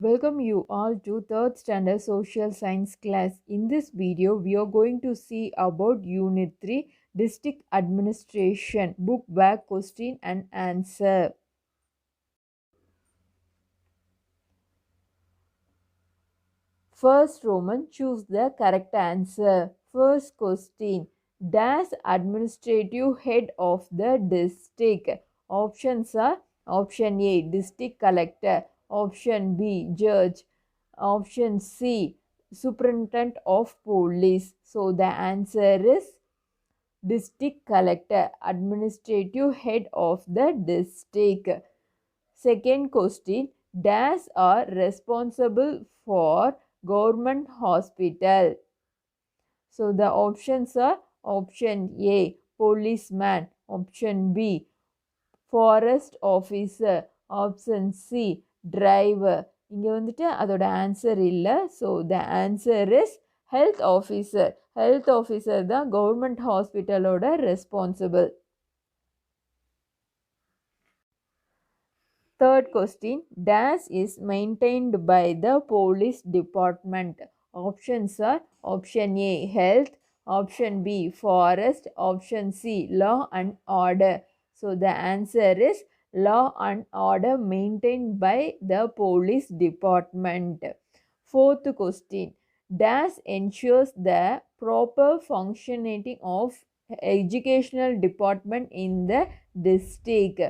Welcome you all to 3rd standard social science class. In this video, we are going to see about Unit 3 District Administration book back question and answer. First Roman, choose the correct answer. First question, dash administrative head of the district. Options are option A, district collector, option B, judge, option C, superintendent of police. So the answer is district collector, administrative head of the district. Second question, dash are responsible for government hospital. So the options are option A, policeman, option B, forest officer, option C, driver. இங்கே வந்துட்டு அதோட answer இல்லை. So the answer is health officer. Health officer தான் government ஹாஸ்பிட்டலோட responsible. Third question, dash is maintained by the police department. Options are option A, health, option B, forest, option C, law and order. So the answer is law and order maintained by the police department. Fourth question, dash ensures the proper functioning of educational department in the district.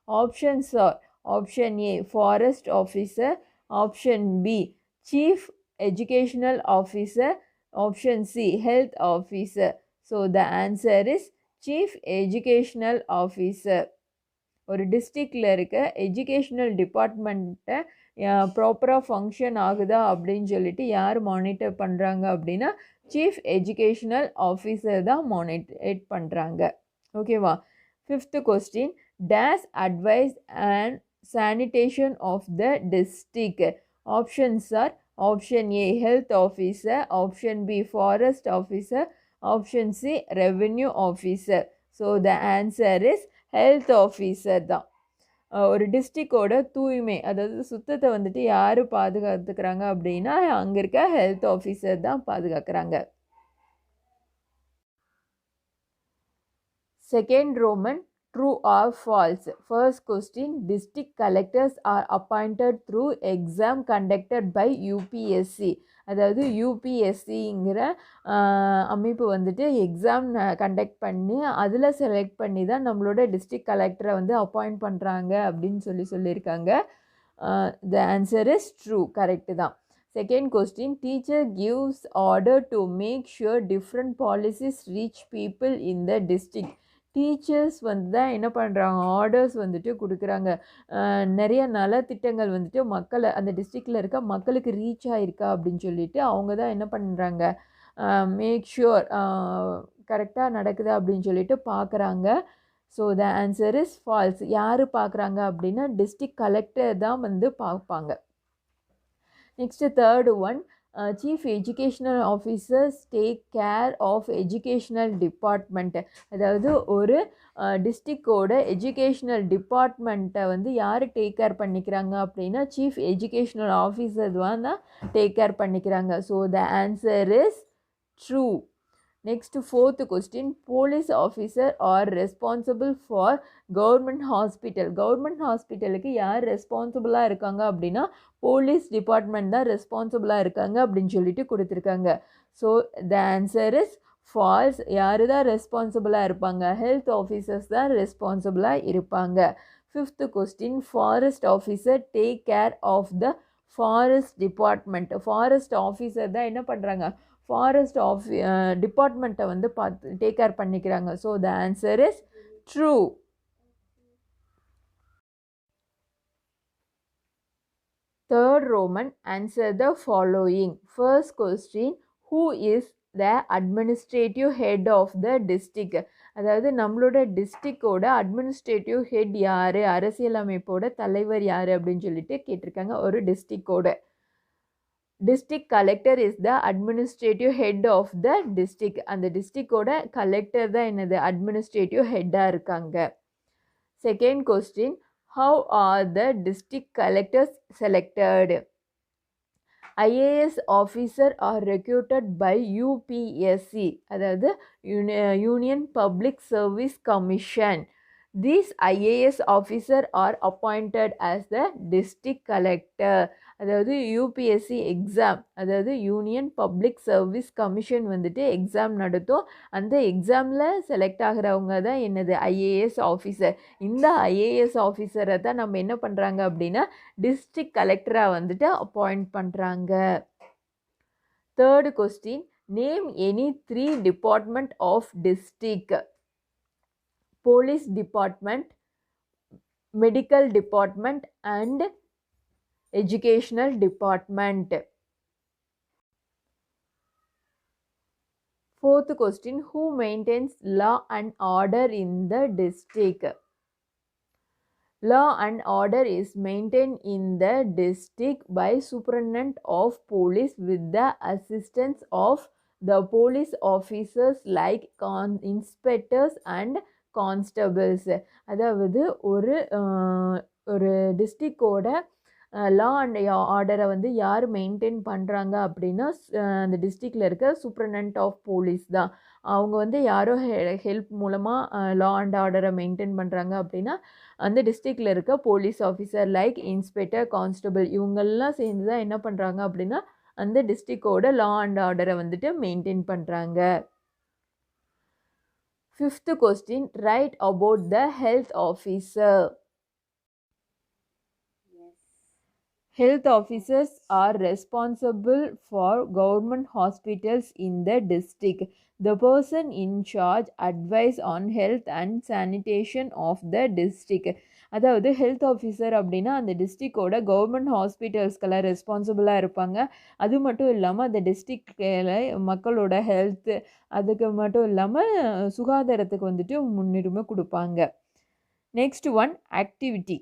Options are option A, forest officer, option B, chief educational officer, option C, health officer. So the answer is chief educational officer. ஒரு டிஸ்ட்ரிக்டில் இருக்க educational டிபார்ட்மெண்ட்டை ப்ராப்பராக function ஆகுதா அப்படின்னு சொல்லிட்டு யார் monitor பண்ணுறாங்க அப்படின்னா சீஃப் எஜுகேஷ்னல் ஆஃபீஸர் தான் மானிட்டர் பண்ணுறாங்க. ஓகேவா? Fifth question, dash advice and sanitation of the district. Options are option A, health officer, option B, forest officer, option C, revenue officer. So the answer is health officer தான். ஒரு டிஸ்ட்ரிக்டோட தூய்மை, அதாவது சுத்தத்தை வந்துட்டு யார் பாதுகாத்துக்கிறாங்க அப்படின்னா அங்கே இருக்க ஹெல்த் ஆஃபீஸர் தான் பாதுகாக்கிறாங்க. Second roman, true or false. First question, district collectors are appointed through exam conducted by UPSC. அதாவது யூபிஎஸ்சிங்கிற அமைப்பு வந்துட்டு எக்ஸாம் கண்டக்ட் பண்ணி அதில் செலக்ட் பண்ணி தான் நம்மளோட டிஸ்ட்ரிக்ட் கலெக்டரை வந்து அப்பாயிண்ட் பண்ணுறாங்க அப்படின்னு சொல்லியிருக்காங்க. The answer is true, correct தான். Second question, teacher gives order to make sure different policies reach people in the district. Teachers வந்து தான் என்ன பண்ணுறாங்க, ஆர்டர்ஸ் வந்துட்டு கொடுக்குறாங்க. நிறைய நலத்திட்டங்கள் வந்துட்டு மக்களை, அந்த டிஸ்ட்ரிக்டில் இருக்க மக்களுக்கு ரீச் ஆகிருக்கா அப்படின்னு சொல்லிட்டு அவங்க தான் என்ன பண்ணுறாங்க, மேக் ஷுர் கரெக்டாக நடக்குதா அப்படின்னு சொல்லிட்டு பார்க்குறாங்க. So the answer is false. யார் பார்க்குறாங்க அப்படின்னா டிஸ்ட்ரிக்ட் கலெக்டர் தான் வந்து பார்ப்பாங்க. Next third one, chief educational officers take care of educational department. அதாவது ஒரு டிஸ்ட்ரிக்டோட எஜுகேஷ்னல் டிபார்ட்மெண்ட்டை வந்து யார் டேக் கேர் பண்ணிக்கிறாங்க அப்படின்னா சீஃப் எஜுகேஷ்னல் ஆஃபீஸர் தான் டேக் கேர் பண்ணிக்கிறாங்க. So the answer is true. Next fourth question, police officer are responsible for government hospital. Government ஹாஸ்பிட்டலுக்கு யார் ரெஸ்பான்சிபிளாக இருக்காங்க அப்படின்னா போலீஸ் டிபார்ட்மெண்ட் தான் ரெஸ்பான்சிபிளாக இருக்காங்க அப்படின்னு சொல்லிட்டு கொடுத்துருக்காங்க. So the answer is false. யார் தான் ரெஸ்பான்சிபிளாக இருப்பாங்க, ஹெல்த் ஆஃபீஸர்ஸ் தான் ரெஸ்பான்சிபிளாக இருப்பாங்க. Fifth question, forest officer take care of the forest department. Forest officer தான் என்ன பண்ணுறாங்க, ஃபாரஸ்ட் டிபார்ட்மெண்ட்டை வந்து டேக் கேர் பண்ணிக்கிறாங்க. So the answer is true. Third Roman, answer the following. First question, who is the administrative head of the district. அதாவது நம்மளோட டிஸ்ட்ரிக்டோட administrative head யார், அரசியலமைப்போட தலைவர் யார் அப்படின்னு சொல்லிட்டு கேட்டிருக்காங்க. ஒரு டிஸ்ட்ரிக்டோட district collector is the administrative head of the district. அந்த டிஸ்ட்ரிக்டோட கலெக்டர் தான் என்னது, அட்மினிஸ்ட்ரேட்டிவ் ஹெட்டாக இருக்காங்க. Second question, how are the district collectors selected. IAS officer are recruited by UPSC, அதாவது Union Public Service Commission. These IAS officer are appointed as the district collector. அதாவது UPSC exam, அதாவது union public service commission வந்துட்டு exam நடத்தும். அந்த எக்ஸாமில் select ஆகிறவங்க தான் என்னது IAS officer. இந்த ஐஏஎஸ் ஆஃபீஸரை தான் நம்ம என்ன பண்ணுறாங்க அப்படின்னா டிஸ்ட்ரிக்ட் கலெக்டராக வந்துட்டு அப்பாயிண்ட் பண்ணுறாங்க. Third question, name any 3 department of district. Police department, medical department and educational department. Fourth question, who maintains law and order in the district? Law and order is maintained in the district by superintendent of police with the assistance of the police officers like inspectors and constables. அதாவது ஒரு டிஸ்ட்ரிக்டோட law and ஆர்டரை வந்து யார் maintain பண்ணுறாங்க அப்படின்னா அந்த டிஸ்ட்ரிக்டில் இருக்க சூப்பரண்டன்ட் ஆஃப் போலீஸ் தான். அவங்க வந்து யாரோ ஹெல்ப் மூலமாக லா அண்ட் ஆர்டரை மெயின்டைன் பண்ணுறாங்க அப்படின்னா அந்த டிஸ்ட்ரிக்டில் இருக்க police officer like inspector, constable இவங்கெல்லாம் சேர்ந்து தான் என்ன பண்ணுறாங்க அப்படின்னா அந்த டிஸ்ட்ரிக்டோட லா அண்ட் ஆர்டரை வந்துட்டு மெயின்டைன் பண்ணுறாங்க. Fifth question, right about the health officer. Health officers are responsible for government hospitals in the district. The person in charge advise on health and sanitation of the district. அதாவது health officer அப்படின்னா அந்த டிஸ்ட்ரிக்டோட government ஹாஸ்பிட்டல்ஸ்க்கெல்லாம் ரெஸ்பான்சிபிளாக இருப்பாங்க. அது மட்டும் இல்லாமல் அந்த டிஸ்ட்ரிக்டில் மக்களோட ஹெல்த்து, அதுக்கு மட்டும் இல்லாமல் சுகாதாரத்துக்கு வந்துட்டு முன்னுரிமை கொடுப்பாங்க. Next one, activity.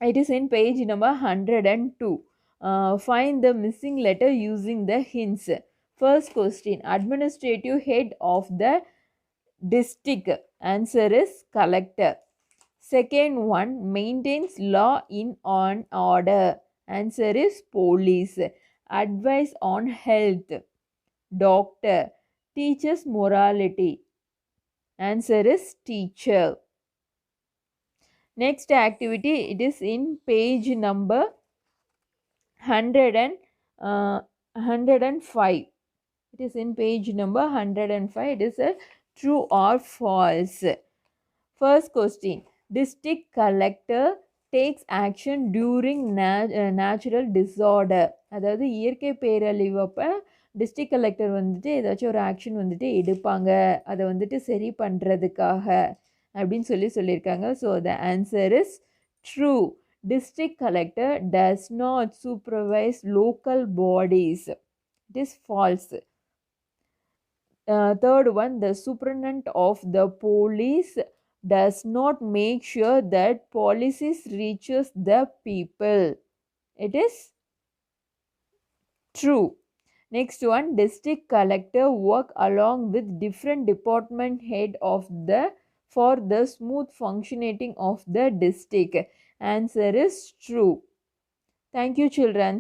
It is in page number 102. Find the missing letter using the hints. First question, administrative head of the district. Answer is collector. Second one, maintains law in on order. Answer is police. Advice on health. Doctor. Teaches morality. Answer is teacher. Next activity, it is in page number 105. It is in page number 105. It is a true or false. First question, district collector takes action during natural disorder. அதாவது இயற்கை பேரழிவப்போ district collector வந்துட்டு ஏதாச்சும் ஒரு action வந்துட்டு எடுப்பாங்க, அதை வந்துட்டு சரி பண்ணுறதுக்காக அப்படின்னு சொல்லியிருக்காங்க. So the answer is true. District collector does not supervise local bodies. It is false. Third one, the superintendent of the police does not make sure that policies reaches the people. It is true. Next one, district collector work along with different department head of the for the smooth functioning of the district. Answer is true. Thank you, children.